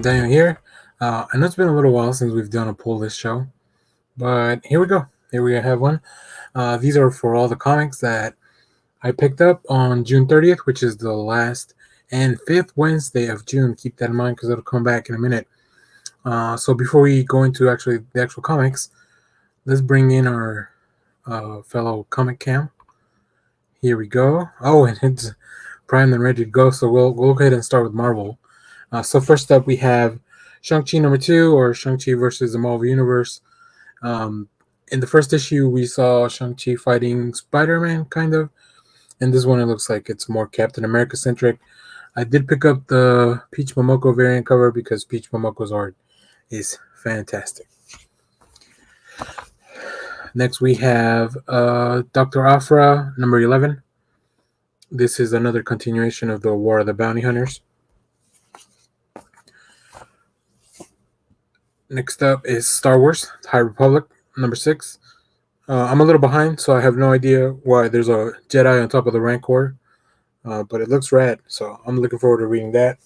Daniel here. I know it's been a little while since we've done a pull list show, but here we go. Here we have one. These are for all the comics that I picked up on June 30th, which is the last and fifth Wednesday of June. Keep that in mind because it'll come back in a minute. So before we go into the actual comics, let's bring in our fellow comic cam. Here we go. Oh, and it's primed and ready to go. So we'll go ahead and start with Marvel. So first up, we have Shang-Chi number 2, or Shang-Chi versus the Marvel Universe. In the first issue, we saw Shang-Chi fighting Spider-Man, kind of. In this one, it looks like it's more Captain America-centric. I did pick up the Peach Momoko variant cover because Peach Momoko's art is fantastic. Next, we have Dr. Aphra number 11. This is another continuation of the War of the Bounty Hunters. Next up is Star Wars, High Republic, number 6. I'm a little behind, so I have no idea why there's a Jedi on top of the Rancor, but it looks rad, so I'm looking forward to reading that.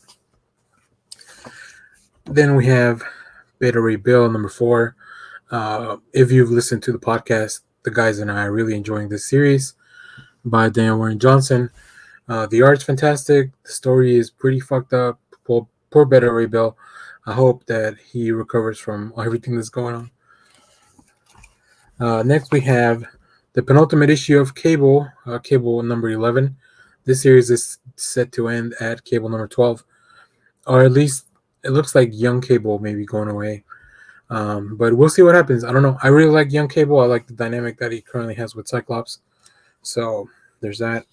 Then we have Beta Ray Bill, number 4. If you've listened to the podcast, the guys and I are really enjoying this series by Daniel Warren Johnson. The art's fantastic. The story is pretty fucked up. Poor Beta Ray Bill. I hope that he recovers from everything that's going on. Next, we have the penultimate issue of Cable, Cable number 11. This series is set to end at Cable number 12, or at least it looks like Young Cable may be going away. But we'll see what happens. I don't know. I really like Young Cable. I like the dynamic that he currently has with Cyclops. So there's that.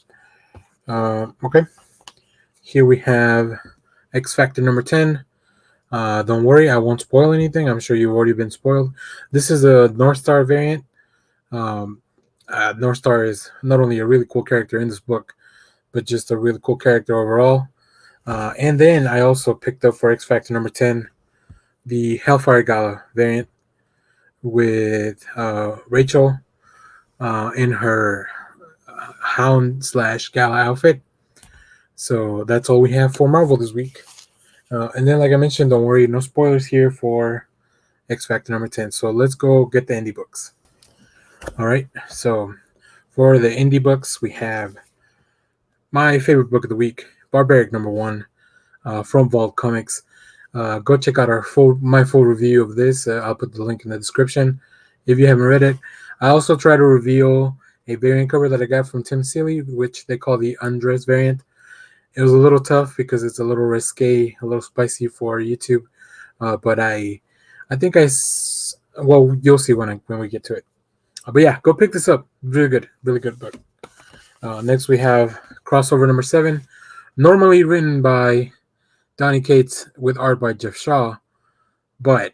Okay. Here we have X Factor number 10. Don't worry, I won't spoil anything. I'm sure you've already been spoiled. This is a North Star variant. North Star is not only a really cool character in this book, but just a really cool character overall. And then I also picked up for X Factor number 10 the Hellfire Gala variant with Rachel in her Hound/Gala outfit. So that's all we have for Marvel this week. And then, like I mentioned, don't worry, no spoilers here for X Factor number 10. So let's go get the indie books. All right. So for the indie books, we have my favorite book of the week, Barbaric number 1, from Vault Comics. Go check out my full review of this. I'll put the link in the description if you haven't read it. I also try to reveal a variant cover that I got from Tim Seeley, which they call the Undress variant. It was a little tough because it's a little risque, a little spicy for YouTube, but I think you'll see when we get to it. But yeah, go pick this up. Really good book. Next we have crossover number 7, normally written by Donny Cates with art by Jeff Shaw, but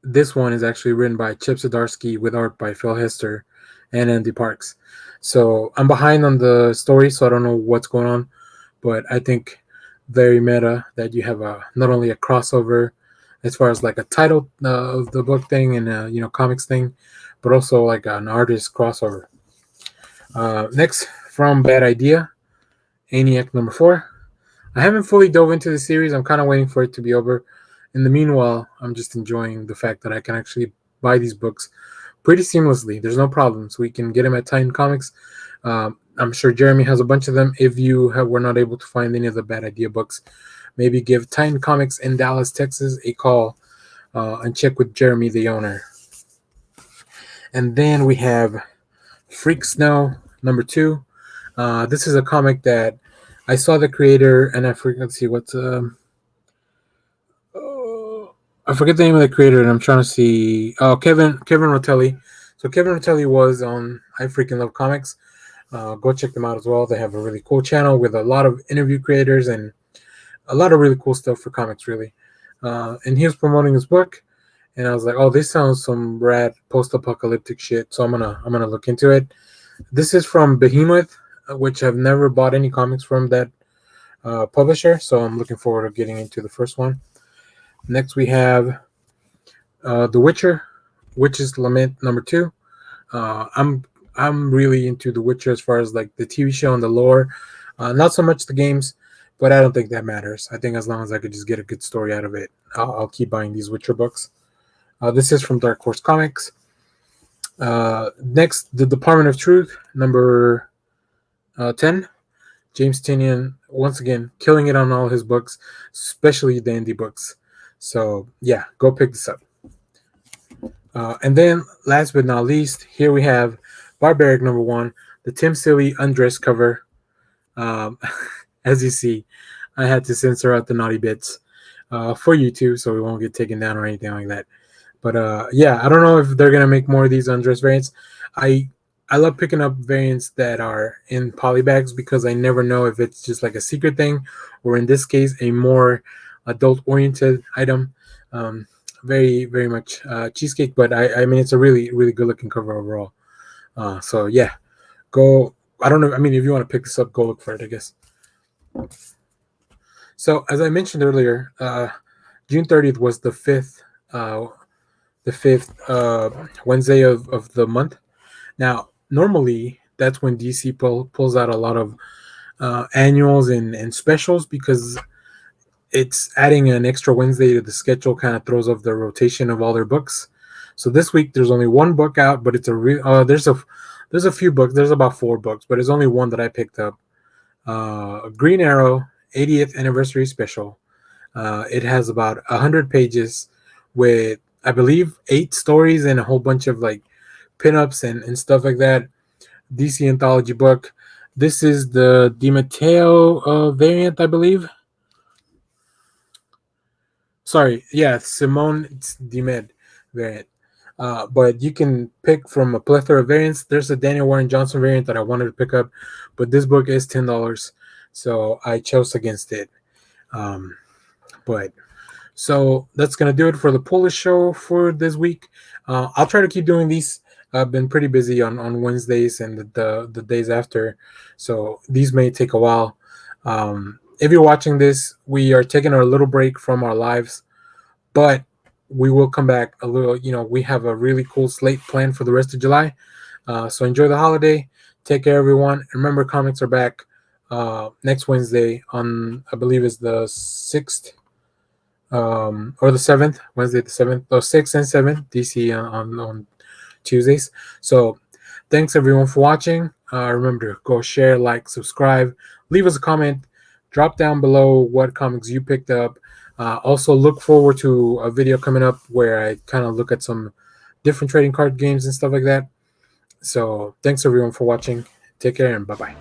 this one is actually written by Chip Zdarsky with art by Phil Hester and Andy Parks. So I'm behind on the story, so I don't know what's going on. But I think very meta that you have not only a crossover as far as like a title of the book thing and comics thing, but also like an artist crossover. Next, from Bad Idea, ENIAC number 4. I haven't fully dove into the series. I'm kind of waiting for it to be over. In the meanwhile, I'm just enjoying the fact that I can actually buy these books pretty seamlessly. There's no problems. We can get them at Titan Comics. I'm sure Jeremy has a bunch of them. If you were not able to find any of the Bad Idea books, maybe give Titan Comics in Dallas, Texas a call and check with Jeremy, the owner. And then we have Freak Snow number 2. This is a comic that I saw the creator, and I forget the name of the creator, and I'm trying to see. Oh, Kevin Rotelli. So Kevin Rotelli was on I Freaking Love Comics. Go check them out as well. They have a really cool channel with a lot of interview creators and a lot of really cool stuff for comics, really. And he was promoting his book, and I was like, "Oh, this sounds some rad post-apocalyptic shit." So I'm gonna look into it. This is from Behemoth, which I've never bought any comics from that publisher, so I'm looking forward to getting into the first one. Next, we have The Witcher, Witch's Lament number 2. I'm really into The Witcher as far as like the TV show and the lore. Not so much the games, but I don't think that matters. I think as long as I could just get a good story out of it, I'll keep buying these Witcher books. This is from Dark Horse Comics. Next, The Department of Truth, number 10. James Tynion, once again, killing it on all his books, especially the indie books. So, yeah, go pick this up. And then, last but not least, here we have Barbaric number 1, the Tim Silly undress cover. As you see, I had to censor out the naughty bits for YouTube so we won't get taken down or anything like that. But yeah, I don't know if they're gonna make more of these undress variants. I love picking up variants that are in polybags because I never know if it's just like a secret thing or in this case a more adult oriented item. Very very much cheesecake, but I mean it's a really really good looking cover overall. So yeah, go. I don't know. I mean, if you want to pick this up, go look for it, I guess. So as I mentioned earlier, June 30th was the fifth Wednesday of the month. Now, normally that's when DC pulls out a lot of annuals and specials because it's adding an extra Wednesday to the schedule, kind of throws off the rotation of all their books. So this week there's only one book out, but it's there's a few books. There's about 4 books, but there's only one that I picked up. Green Arrow 80th anniversary special. It has about 100 pages with I believe 8 stories and a whole bunch of like pinups and stuff like that. DC anthology book. This is the DiMatteo variant, I believe. Sorry, yeah, Simone Dimed variant. But you can pick from a plethora of variants. There's a Daniel Warren Johnson variant that I wanted to pick up, but this book is $10, so I chose against it. But so that's gonna do it for the Polish show for this week. I'll try to keep doing these. I've been pretty busy on Wednesdays and the days after, so these may take a while. If you're watching this, we are taking a little break from our lives, but we will come back a little. We have a really cool slate planned for the rest of July. So enjoy the holiday. Take care, everyone. Remember, comics are back next Wednesday on, I believe, is the 6th. Or the 7th, Wednesday the 7th, 6th and 7th, DC on Tuesdays. So thanks everyone for watching. Remember to go share, like, subscribe, leave us a comment, drop down below what comics you picked up. Also look forward to a video coming up where I kind of look at some different trading card games and stuff like that. So thanks everyone for watching. Take care and bye-bye.